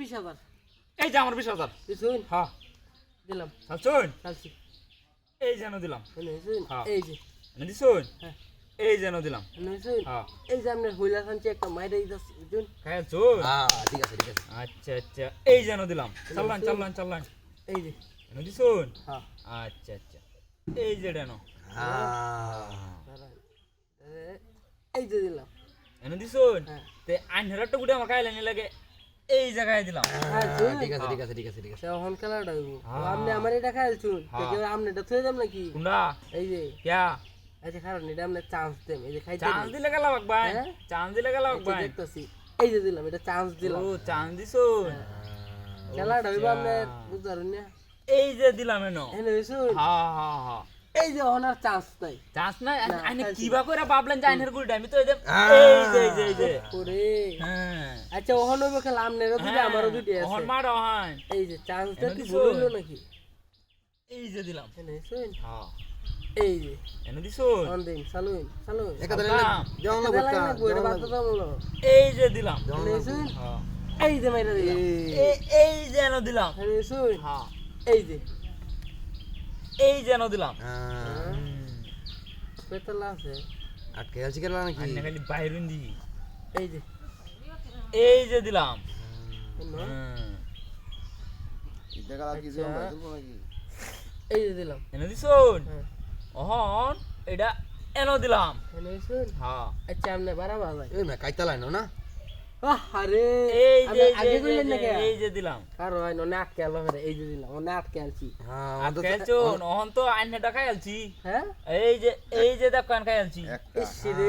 20,000 এই যে আমার 20,000 দিছুন হ্যাঁ দিলাম চালছুন চালছি এই যেন দিলাম দিছুন হ্যাঁ। এই যে এনে দিছুন হ্যাঁ এই যেন দিলাম দিছুন হ্যাঁ এই যে আপনার হইলা খানছে একটা মাইরে দিছুন বুঝুন খাইছুন ঠিক আছে আচ্ছা আচ্ছা এই যেন দিলাম চাললান এই যে এনে দিছুন হ্যাঁ আচ্ছা আচ্ছা এই যে ডেনো দাঁড়ান। এই যে দিলাম এনে দিছুন হ্যাঁ তে আইনহারটা গুড়ে আমার খাইলে নি লাগে এই জায়গায় দিলাম ঠিক আছে তখন খেলাটা হইব হ্যাঁ। আপনি আমার এটা খাইলছুন হ্যাঁ। কেউ আপনি এটা থই দাম নাকি কুন্ডা এই যে ক্যা আচ্ছা কারণ এটা আপনি চান্স দেন এই যে খাইতে চান্স দিলে গেল ভাই হ্যাঁ? চান্স দিলে গেল ভাই দেখতেছি এই যে দিলাম এটা চান্স দিলাম ও চান্স দিছুন খেলাটা হইব আচ্ছা। আপনি বুঝতে পারেন না এই যে দিলাম এনো এনে হইছুন হ্যাঁ এই যে ওনার চান্স নাই চান্স নাই না, আইনে খাইছি। কিবা কইরা ভাবলেন যে আইনের গুড়ি আমি তো এই যে এই যে ওরে হ্যাঁ আচ্ছা ওহন হইব খেলা আমনেরও দুটো আমারও দুটো ওহন আছে মার ওহন এই যে চান্সটা এনে কি দিছো? ভুল হইলো নাকি এই যে দিলাম এনে হইছুন হ্যাঁ এই যে এনে দিছুন অন দিন চালুন এই যে দিলাম এনে হইছুন হ্যাঁ এই যে মাইরা দিলাম এই যে এনো দিলাম এনে হইছুন হ্যাঁ এই যে এই যে এনো দিলাম পেতলা আছে আটকে গেছি কেন নাকি আইনে খালি বাইরুন দি এই যে এই যে দিলাম এনো, হুম। এই যে দিলাম এনে দিছুন হ্যাঁ ওহন এটা এনো দিলাম এনে হইছুন হ্যাঁ আচ্ছা আমনে বারা বাজাই এই মে কাইতা লাইনো না আরে এই যে আগে কইলেন না কে এই যে দিলাম আর হয় না আটকে আলো ফেরে এই যে দিলাম ও আটকে আলছি হ্যাঁ খেলছুন ওহন তো আইনেটা খাইলছি হ্যাঁ এই যে দোকান খাইলছি ইসরে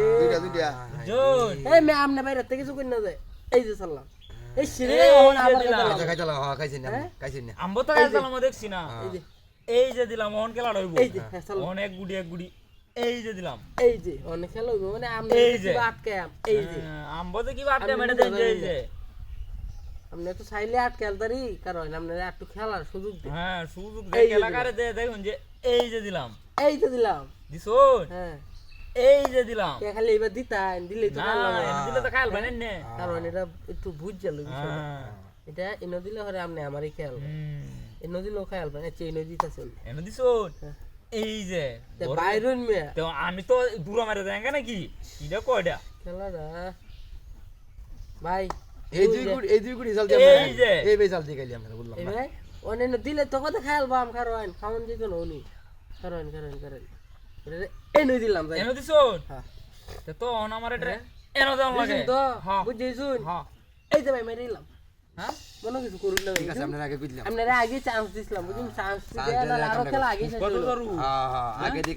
জোন এই মে আমনে বাইরে থেকে কিছু কই না যায় এই যে সাল্লাম ইসরে এই ওহন যে আবার দিলাম। দিলাম খাইতা লা খাইছেন না খাইছেন না আম্ব তো খাইছিলাম দেখছি না এই যে এই যে দিলাম ওহন খেলা রইব এই যে হ্যাঁ সাল্লাম ওহন এক গুড়ি এই যে দিলাম এই যে অনেক খেলা হইব মানে আমনে এই যে। আটকে এই যে আম্ব তো কি বাদ আমি মেরে বুঝতে দেন এই পারি যে আপনি তো চাইলে আটকে আলতারি কারণ আপনার একটু খেলার সুযোগ দিন হ্যাঁ সুযোগ এই দে যে এলাকারে দে দেখুন যে এই যে দিলাম এই তো দিলাম দিছুন হ্যাঁ এই যে দিলাম কে খালি এবার দিতাম দিলেই তো না ভালো লাগে। এনে দিলে তো খাইল বানেন নে কারণ এটা একটু বুঝ গেল বিষয়টা হ্যাঁ এটা এনে দিলে হরে আপনি আমারই খেয়াল হুম। এনে দিলেও খেয়াল পান চেয়ে দিতেছেন এনে দিছুন হ্যাঁ। এই যে বাইরন মেয়া তো আমি তো দূর মারে দেন নাকি এটা কয়টা খেলাটা ভাই এই দুই গুড়ি চালতে এই যে। এই বে চালতে গেলি আমরা বললাম না এবার অনেক দিলে তো কথা খেয়াল বাম কারণ খাওয়ান দিত না উনি কারণ এনে দিলাম ভাই এনে দিছুন হ্যাঁ তো অন আমার এটা এনে দাম লাগে বুঝছেন তো হ্যাঁ বুঝছেন হ্যাঁ এই যে ভাই মেরে দিলাম হ্যাঁ মনে কিছু করুন না ঠিক আছে আপনারা আগে বুঝলাম আপনারা আগে চান্স দিছিলাম বুঝুন চান্স দিয়ে আরো খেলা আগে শেষ কত হলো। করু হ্যাঁ আগে